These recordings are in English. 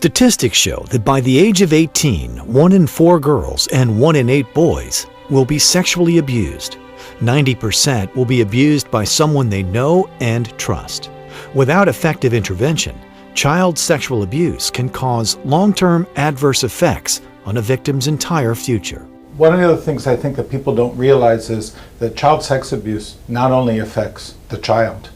Statistics show that by the age of 18, 1 in 4 girls and 1 in 8 boys will be sexually abused. 90% will be abused by someone they know and trust. Without effective intervention, child sexual abuse can cause long-term adverse effects on a victim's entire future. One of the other things I think that people don't realize is that child sex abuse not only affects the child,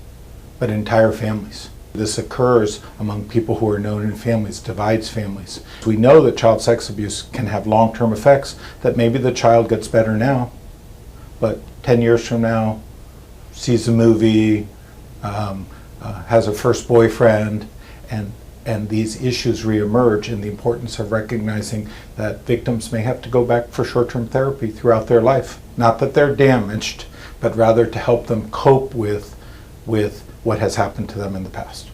but entire families. This occurs among people who are known in families, divides families. We know that child sex abuse can have long-term effects, that maybe the child gets better now, but 10 years from now, sees a movie, has a first boyfriend, and these issues reemerge, and the importance of recognizing that victims may have to go back for short-term therapy throughout their life. Not that they're damaged, but rather to help them cope with what has happened to them in the past.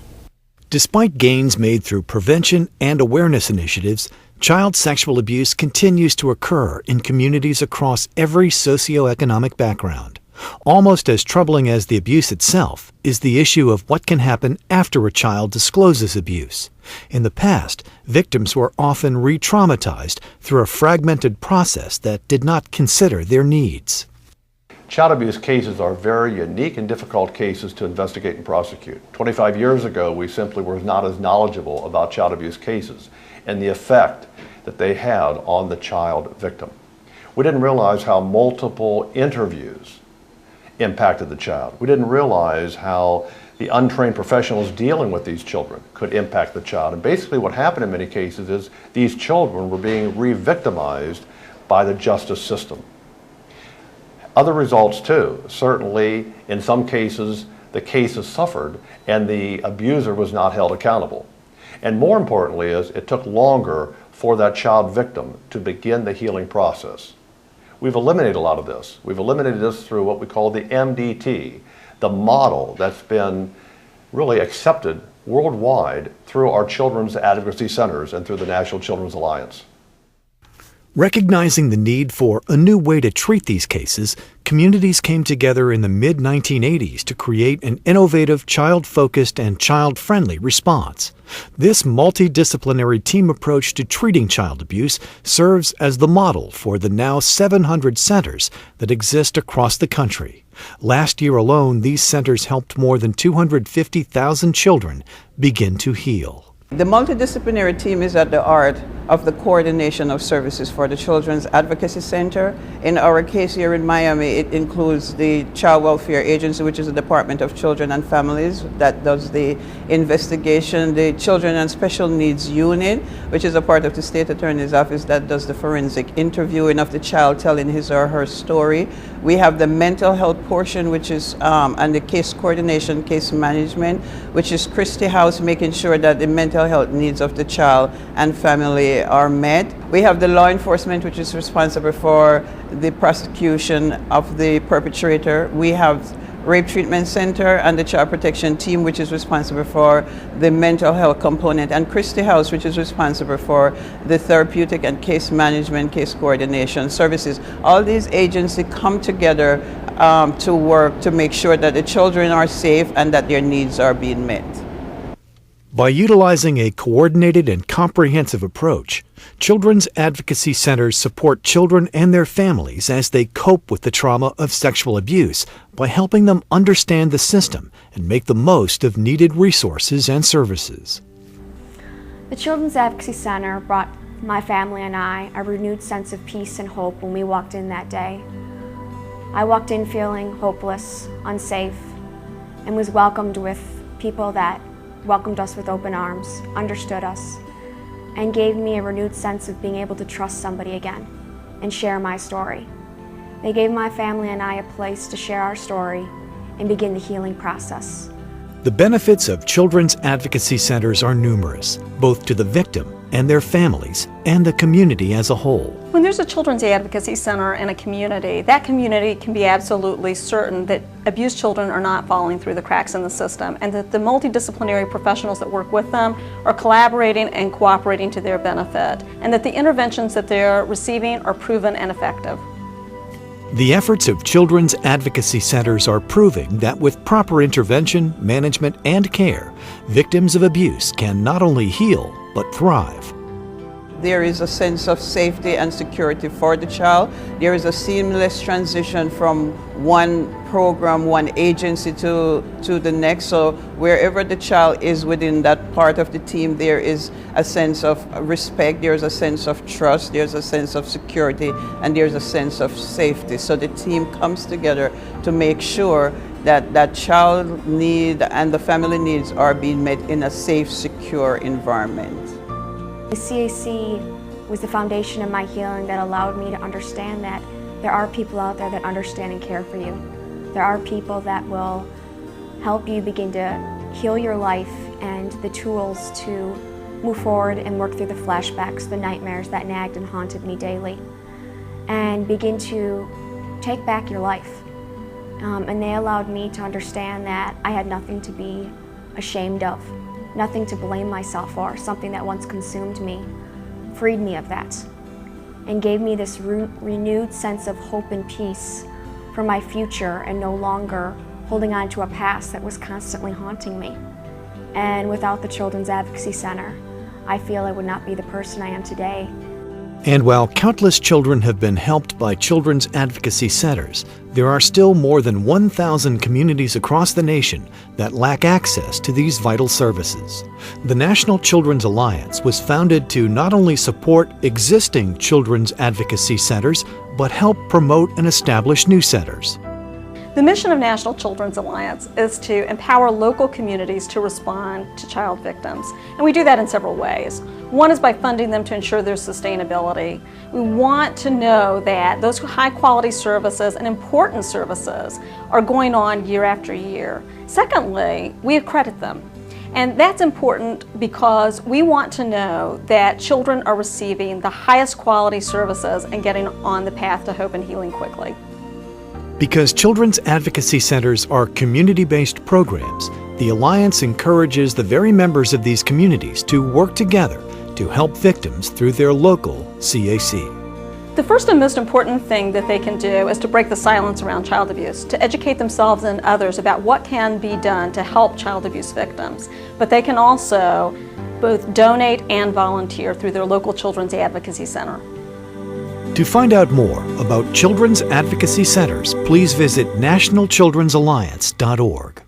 Despite gains made through prevention and awareness initiatives, child sexual abuse continues to occur in communities across every socioeconomic background. Almost as troubling as the abuse itself is the issue of what can happen after a child discloses abuse. In the past, victims were often re-traumatized through a fragmented process that did not consider their needs. Child abuse cases are very unique and difficult cases to investigate and prosecute. 25 years ago, we simply were not as knowledgeable about child abuse cases and the effect that they had on the child victim. We didn't realize how multiple interviews impacted the child. We didn't realize how the untrained professionals dealing with these children could impact the child. And basically what happened in many cases is these children were being re-victimized by the justice system. Other results too. Certainly, in some cases, the cases suffered and the abuser was not held accountable. And more importantly is, it took longer for that child victim to begin the healing process. We've eliminated a lot of this. We've eliminated this through what we call the MDT, the model that's been really accepted worldwide through our children's advocacy centers and through the National Children's Alliance. Recognizing the need for a new way to treat these cases, communities came together in the mid-1980s to create an innovative, child-focused, and child-friendly response. This multidisciplinary team approach to treating child abuse serves as the model for the now 700 centers that exist across the country. Last year alone, these centers helped more than 250,000 children begin to heal. The multidisciplinary team is at the heart of the coordination of services for the Children's Advocacy Center. In our case here in Miami, it includes the Child Welfare Agency, which is the Department of Children and Families that does the investigation, the Children and Special Needs Unit, which is a part of the State Attorney's Office that does the forensic interviewing of the child telling his or her story. We have the mental health portion, which is and the case coordination, case management, which is Christie House, making sure that the mental health needs of the child and family are met. We have the law enforcement, which is responsible for the prosecution of the perpetrator. We have Rape Treatment Center and the Child Protection Team, which is responsible for the mental health component, and Christie House, which is responsible for the therapeutic and case management, case coordination services. All these agencies come together to work to make sure that the children are safe and that their needs are being met. By utilizing a coordinated and comprehensive approach, children's advocacy centers support children and their families as they cope with the trauma of sexual abuse by helping them understand the system and make the most of needed resources and services. The Children's Advocacy Center brought my family and I a renewed sense of peace and hope when we walked in that day. I walked in feeling hopeless, unsafe, and was welcomed with people that welcomed us with open arms, understood us, and gave me a renewed sense of being able to trust somebody again and share my story. They gave my family and I a place to share our story and begin the healing process. The benefits of children's advocacy centers are numerous, both to the victim and their families and the community as a whole. When there's a children's advocacy center in a community, that community can be absolutely certain that abused children are not falling through the cracks in the system and that the multidisciplinary professionals that work with them are collaborating and cooperating to their benefit, and that the interventions that they're receiving are proven and effective. The efforts of children's advocacy centers are proving that with proper intervention, management, and care, victims of abuse can not only heal, but thrive. There is a sense of safety and security for the child. There is a seamless transition from one program, one agency to the next. So wherever the child is within that part of the team, there is a sense of respect, there's a sense of trust, there's a sense of security, and there's a sense of safety. So the team comes together to make sure that that child need and the family needs are being met in a safe, secure environment. The CAC was the foundation of my healing that allowed me to understand that there are people out there that understand and care for you. There are people that will help you begin to heal your life and the tools to move forward and work through the flashbacks, the nightmares that nagged and haunted me daily, and begin to take back your life. And they allowed me to understand that I had nothing to be ashamed of, nothing to blame myself for. Something that once consumed me freed me of that and gave me this renewed sense of hope and peace for my future, and no longer holding on to a past that was constantly haunting me. And without the Children's Advocacy Center, I feel I would not be the person I am today. And while countless children have been helped by children's advocacy centers, there are still more than 1,000 communities across the nation that lack access to these vital services. The National Children's Alliance was founded to not only support existing children's advocacy centers, but help promote and establish new centers. The mission of National Children's Alliance is to empower local communities to respond to child victims. And we do that in several ways. One is by funding them to ensure their sustainability. We want to know that those high quality services and important services are going on year after year. Secondly, we accredit them. And that's important because we want to know that children are receiving the highest quality services and getting on the path to hope and healing quickly. Because children's advocacy centers are community-based programs, the Alliance encourages the very members of these communities to work together to help victims through their local CAC. The first and most important thing that they can do is to break the silence around child abuse, to educate themselves and others about what can be done to help child abuse victims. But they can also both donate and volunteer through their local Children's Advocacy Center. To find out more about children's advocacy centers, please visit nationalchildren'salliance.org.